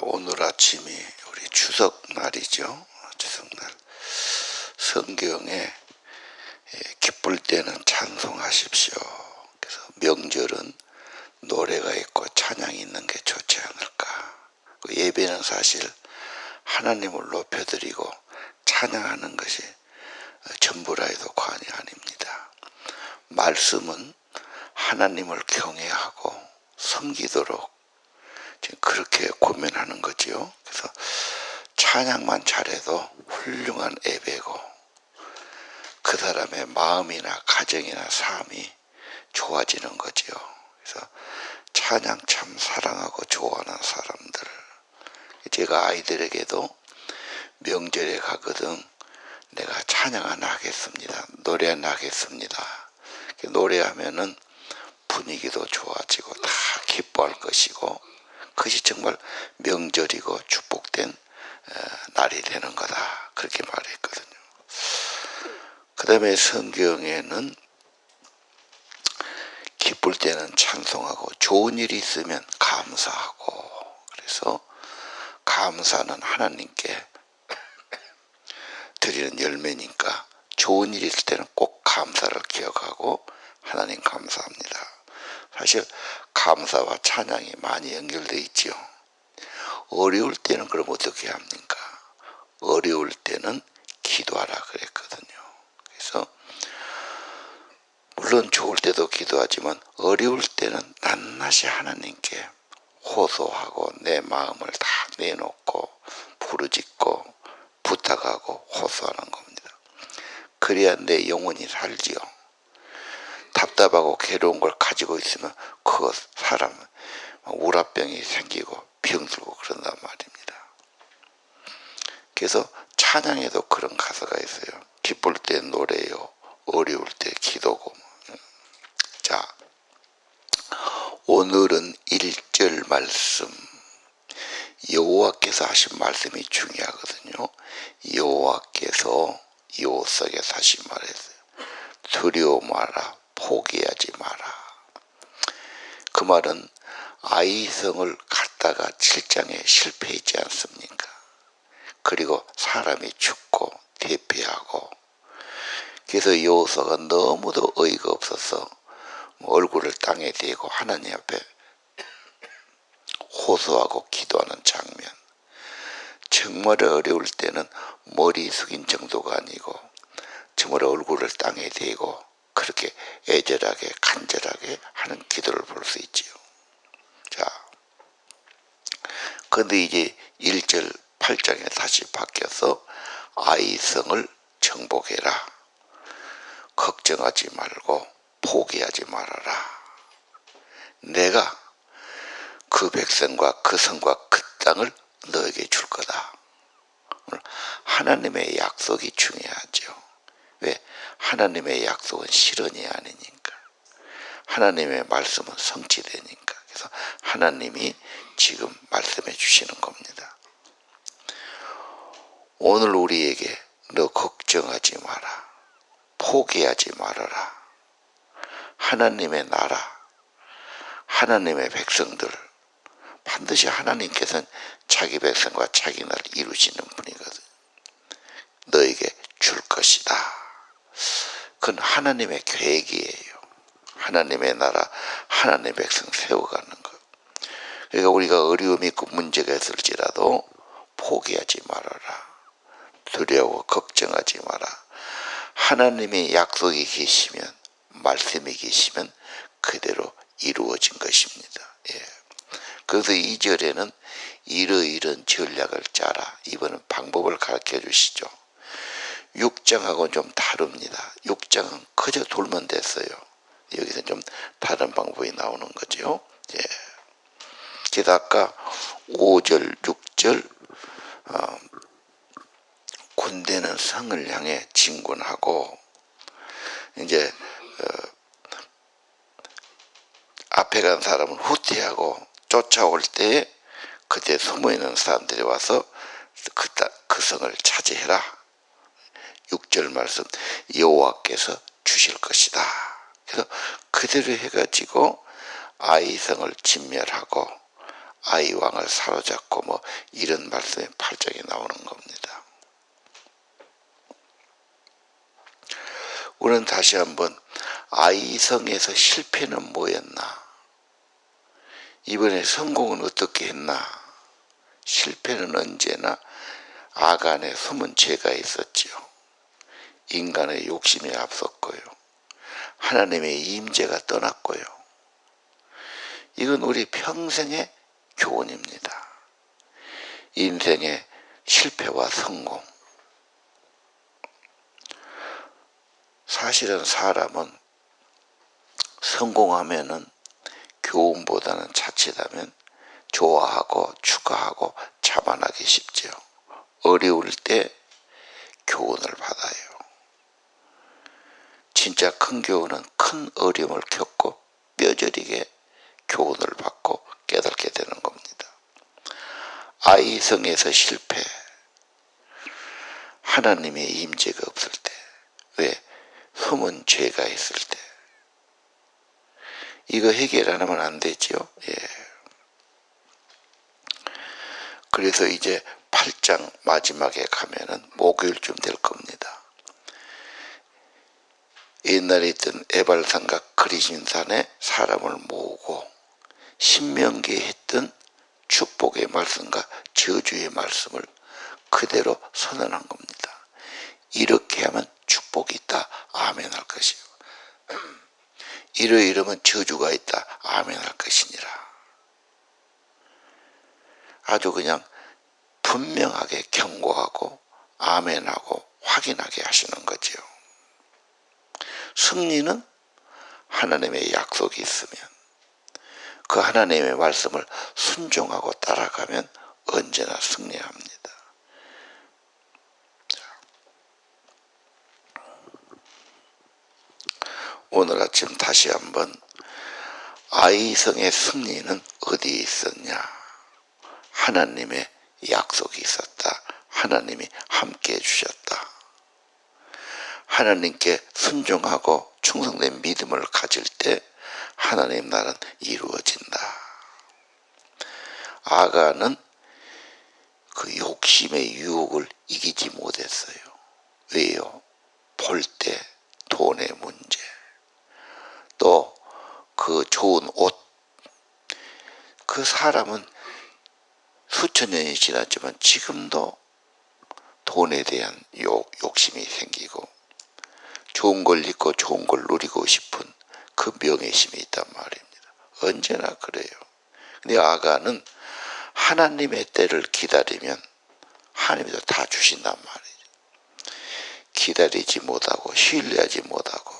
오늘 아침이 우리 추석 날이죠. 추석날 성경에 기쁠 때는 찬송하십시오. 그래서 명절은 노래가 있고 찬양이 있는 게 좋지 않을까. 그 예배는 사실 하나님을 높여드리고 찬양하는 것이 전부라 해도 과언이 아닙니다. 말씀은 하나님을 경외하고 섬기도록 지금 그렇게 고민하는 거지요. 그래서 찬양만 잘해도 훌륭한 예배고 그 사람의 마음이나 가정이나 삶이 좋아지는 거지요. 그래서 찬양 참 사랑하고 좋아하는 사람들, 제가 아이들에게도 명절에 가거든 내가 찬양 하나 하겠습니다, 노래 하나 하겠습니다. 노래하면은 분위기도 좋아지고 다 기뻐할 것이고 그것이 정말 명절이고 축복된 날이 되는 거다, 그렇게 말했거든요. 그 다음에 성경에는 기쁠 때는 찬송하고 좋은 일이 있으면 감사하고, 그래서 감사는 하나님께 드리는 열매니까 좋은 일이 있을 때는 꼭 감사를 기억하고 하나님 감사합니다. 사실 감사와 찬양이 많이 연결되어 있지요. 어려울 때는 그럼 어떻게 합니까? 어려울 때는 기도하라 그랬거든요. 그래서 물론 좋을 때도 기도하지만 어려울 때는 낱낱이 하나님께 호소하고 내 마음을 다 내놓고 부르짖고 부탁하고 호소하는 겁니다. 그래야 내 영혼이 살지요. 답답하고 괴로운 걸 가지고 있으면 그 사람은 우라병이 생기고 병들고 그런단 말입니다. 그래서 찬양에도 그런 가사가 있어요. 기쁠 때 노래요, 어려울 때 기도고. 자, 오늘은 1절 말씀, 여호와께서 하신 말씀이 중요하거든요. 여호와께서 여호수아에게 다시 말했어요. 두려워 마라, 포기하지 마라. 그 말은 아이성을 갖다가 7장에 실패했지 않습니까? 그리고 사람이 죽고 대피하고, 그래서 여호수아가 너무도 어이가 없어서 얼굴을 땅에 대고 하나님 앞에 호소하고 기도하는 장면. 정말 어려울 때는 머리 숙인 정도가 아니고 정말 얼굴을 땅에 대고 그렇게 애절하게 간절하게 하는 기도를 볼 수 있지요. 자, 근데 이제 1절 8장에 다시 바뀌어서 아이성을 정복해라, 걱정하지 말고 포기하지 말아라. 내가 그 백성과 그 성과 그 땅을 너에게 줄 거다. 오늘 하나님의 약속이 중요하죠. 왜? 하나님의 약속은 실현이 아니니까. 하나님의 말씀은 성취되니까. 그래서 하나님이 지금 말씀해 주시는 겁니다. 오늘 우리에게 너 걱정하지 마라, 포기하지 말아라. 하나님의 나라, 하나님의 백성들, 반드시 하나님께서는 자기 백성과 자기 나라를 이루시는 분이거든. 너에게 줄 것이다. 그건 하나님의 계획이에요. 하나님의 나라, 하나님의 백성 세워가는 것. 그러니까 우리가 어려움이 있고 문제가 있을지라도 포기하지 말아라. 두려워 걱정하지 마라. 하나님의 약속이 계시면, 말씀이 계시면 그대로 이루어진 것입니다. 예. 그래서 2절에는 이러이런 전략을 짜라. 이번은 방법을 가르쳐 주시죠. 6장하고는 좀 다릅니다. 6장은 그저 돌면 됐어요. 여기서 좀 다른 방법이 나오는 거죠. 예. 그래서 아까 5절, 6절 군대는 성을 향해 진군하고, 이제 앞에 간 사람은 후퇴하고 쫓아올 때 그때 숨어있는 사람들이 와서 그 성을 차지해라. 6절 말씀, 여호와께서 주실 것이다. 그래서 그대로 해가지고 아이성을 진멸하고 아이 왕을 사로잡고 뭐 이런 말씀이 8장에 나오는 겁니다. 우리는 다시 한번 아이성에서 실패는 뭐였나? 이번에 성공은 어떻게 했나? 실패는 언제나 아간의 숨은 죄가 있었지요. 인간의 욕심이 앞섰고요. 하나님의 임재가 떠났고요. 이건 우리 평생의 교훈입니다. 인생의 실패와 성공. 사실은 사람은 성공하면은 교훈보다는 자칫하면 좋아하고 축하하고 자만하기 쉽죠. 어려울 때 교훈을 받아요. 진짜 큰 교훈은 큰 어려움을 겪고 뼈저리게 교훈을 받고 깨닫게 되는 겁니다. 아이성에서 실패. 하나님의 임재가 없을 때. 왜? 숨은 죄가 있을 때. 이거 해결 안 하면 안 되지요. 예. 그래서 이제 8장 마지막에 가면은 목요일쯤 될 겁니다. 옛날에 있던 에발산과 그리심산에 사람을 모으고 신명기에 했던 축복의 말씀과 저주의 말씀을 그대로 선언한 겁니다. 이렇게 하면 축복이 있다. 아멘 할 것이요. 이러이러면 저주가 있다. 아멘 할 것이니라. 아주 그냥 분명하게 경고하고 아멘하고 확인하게 하시는 거죠. 승리는 하나님의 약속이 있으면 그 하나님의 말씀을 순종하고 따라가면 언제나 승리합니다. 오늘 아침 다시 한번 아이성의 승리는 어디에 있었냐? 하나님의 약속이 있었다. 하나님이 함께 해주셨다. 하나님께 순종하고 충성된 믿음을 가질 때 하나님 나라는 이루어진다. 아간은 그 욕심의 유혹을 이기지 못했어요. 왜요? 볼 때 돈의 문제, 또 그 좋은 옷. 그 사람은 수천 년이 지났지만 지금도 돈에 대한 욕심이 생기고 좋은 걸 입고 좋은 걸 누리고 싶은 그 명예심이 있단 말입니다. 언제나 그래요. 근데 아간은 하나님의 때를 기다리면 하나님도 다 주신단 말이죠. 기다리지 못하고 신뢰하지 못하고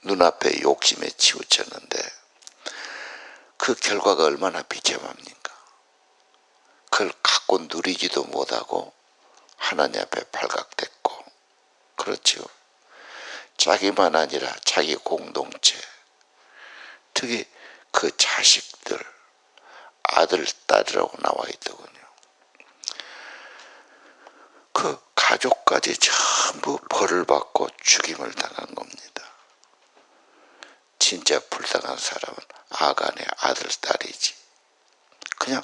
눈앞에 욕심에 치우쳤는데 그 결과가 얼마나 비참합니까? 그걸 갖고 누리지도 못하고 하나님 앞에 발각됐고, 그렇죠. 자기만 아니라 자기 공동체, 특히 그 자식들, 아들, 딸이라고 나와 있더군요. 그 가족까지 전부 벌을 받고 죽임을 당한 겁니다. 진짜 불쌍한 사람은 아간의 아들, 딸이지. 그냥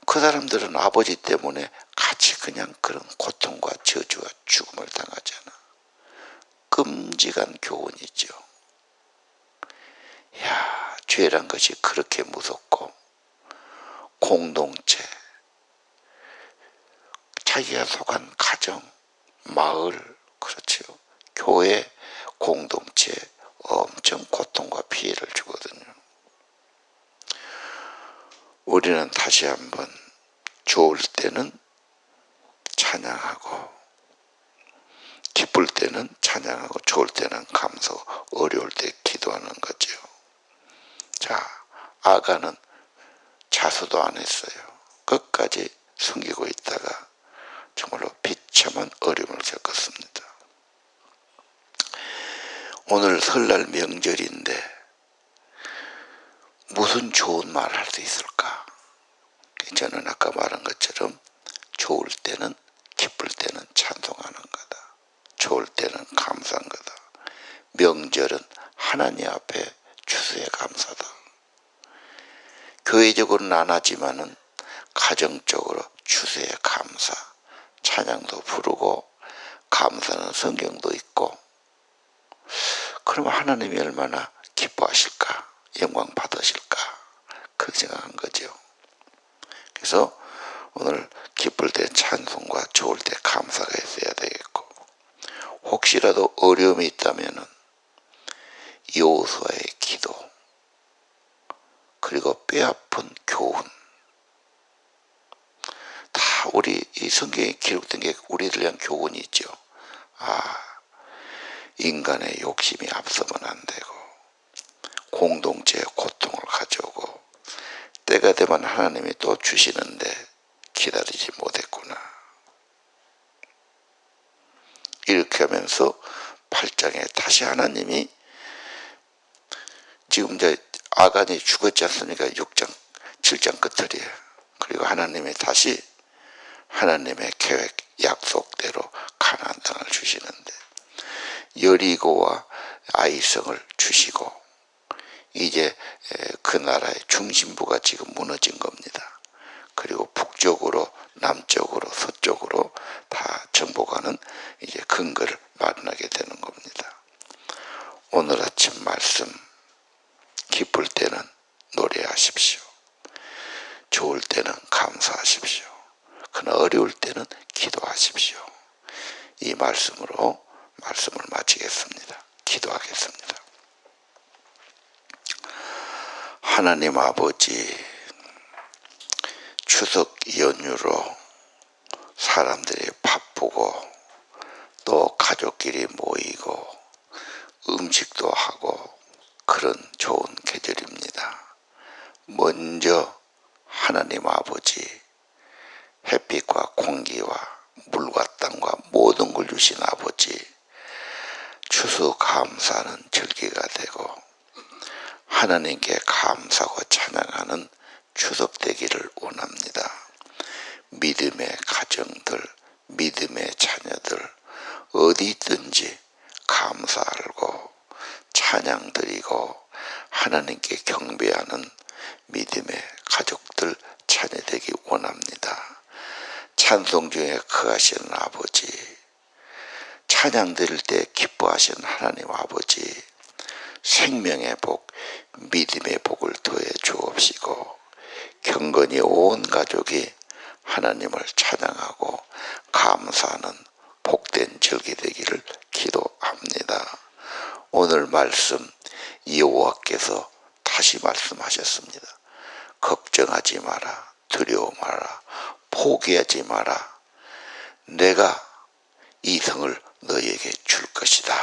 그 사람들은 아버지 때문에 같이 그냥 그런 고통과 저주와 죽음을 당하잖아. 끔찍한 교훈이죠. 야, 죄란 것이 그렇게 무섭고, 공동체, 자기가 속한 가정, 마을, 그렇죠. 교회, 공동체 엄청 고통과 피해를 주거든요. 우리는 다시 한번 좋을 때는 찬양하고, 기쁠 때는 찬양하고, 좋을 때는 감사하고, 어려울 때 기도하는 거죠. 자, 아간은 자수도 안 했어요. 끝까지 숨기고 있다가 정말로 비참한 어려움을 겪었습니다. 오늘 설날 명절인데 무슨 좋은 말 할 수 있을까? 저는 아까 말한 것처럼 좋을 때는 기쁠 때는 찬송하는 거다. 좋을 때는 감사한 거다. 명절은 하나님 앞에 주수의 감사다. 교회적으로는 안 하지만은 가정적으로 추수의 감사, 찬양도 부르고 감사는 성경도 있고, 그러면 하나님이 얼마나 기뻐하실까, 영광 받으실까, 그 생각한 거죠. 그래서 오늘 기쁠 때 찬송과 좋을 때 감사가 있어야 되겠고, 혹시라도 어려움이 있다면은 여호수아의 기도, 그리고 뼈아픈 교훈, 다 우리 이 성경에 기록된 게 우리들 위한 교훈이 있죠. 인간의 욕심이 앞서면 안 되고, 공동체의 고통을 가져오고, 때가 되면 하나님이 또 주시는데 기다리지 못했구나. 이렇게 하면서 8장에 다시 하나님이, 지금 이제 아간이 죽었지 않습니까? 6장, 7장 끝들이에요. 그리고 하나님이 다시 하나님의 계획, 약속대로 가나안 땅을 주시는데, 여리고와 아이성을 주시고, 이제 그 나라의 중심부가 지금 무너진 겁니다. 그리고 북쪽으로, 남쪽으로, 서쪽으로 다 정복하는 이제 근거를 마련하게 되는 겁니다. 오늘 아침 말씀, 기쁠 때는 노래하십시오. 좋을 때는 감사하십시오. 그러나 어려울 때는 기도하십시오. 이 말씀으로 말씀을 마치겠습니다. 기도하겠습니다. 하나님 아버지, 추석 연휴로 사람들이 바쁘고 또 가족끼리 모이고 음식도 하고 그런 좋은 계절입니다. 먼저 하나님 아버지, 햇빛과 공기와 물과 땅과 모든 걸 주신 아버지, 추수감사는 절기가 되고 하나님께 감사하고 찬양하는 추석 되기를 원합니다. 믿음의 가정들, 믿음의 자녀들 어디 있든지 감사하고 찬양 드리고 하나님께 경배하는 믿음의 가족들, 자녀 되기 원합니다. 찬송 중에 거하시는 아버지, 찬양 드릴 때 기뻐하시는 하나님 아버지, 생명의 복, 믿음의 복을 더해 주옵시고 경건히 온 가족이 하나님을 찬양하고 감사하는 복된 절기 되기를 기도합니다. 오늘 말씀 여호와께서 다시 말씀하셨습니다. 걱정하지 마라, 두려워 마라, 포기하지 마라. 내가 이 성을 너에게 줄 것이다.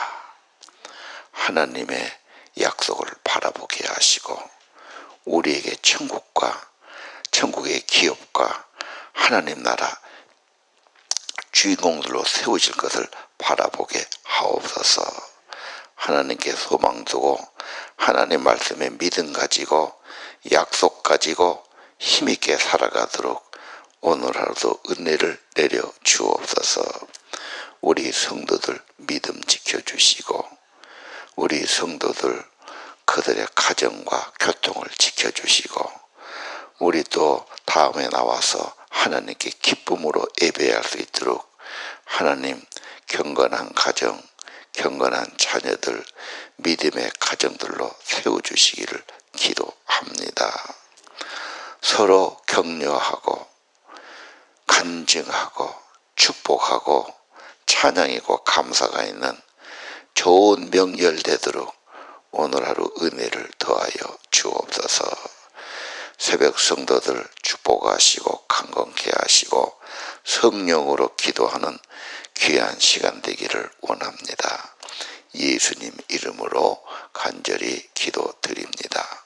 하나님의 약속을 바라보게 하시고 우리에게 천국과 천국의 기업과 하나님 나라 주인공들로 세우실 것을 바라보게 하옵소서. 하나님께 소망 두고 하나님 말씀에 믿음 가지고 약속 가지고 힘있게 살아가도록 오늘 하루도 은혜를 내려 주옵소서. 우리 성도들 믿음 지켜주시고 우리 성도들 그들의 가정과 교통을 지켜주시고 우리 또 다음에 나와서 하나님께 기쁨으로 예배할 수 있도록 하나님 경건한 가정, 경건한 자녀들, 믿음의 가정들로 세워주시기를 기도합니다. 서로 격려하고 간증하고 축복하고 찬양이고 감사가 있는 좋은 명절 되도록 오늘 하루 은혜를 더하여 주옵소서. 새벽 성도들 축복하시고 강건케 하시고 성령으로 기도하는 귀한 시간 되기를 원합니다. 예수님 이름으로 간절히 기도드립니다.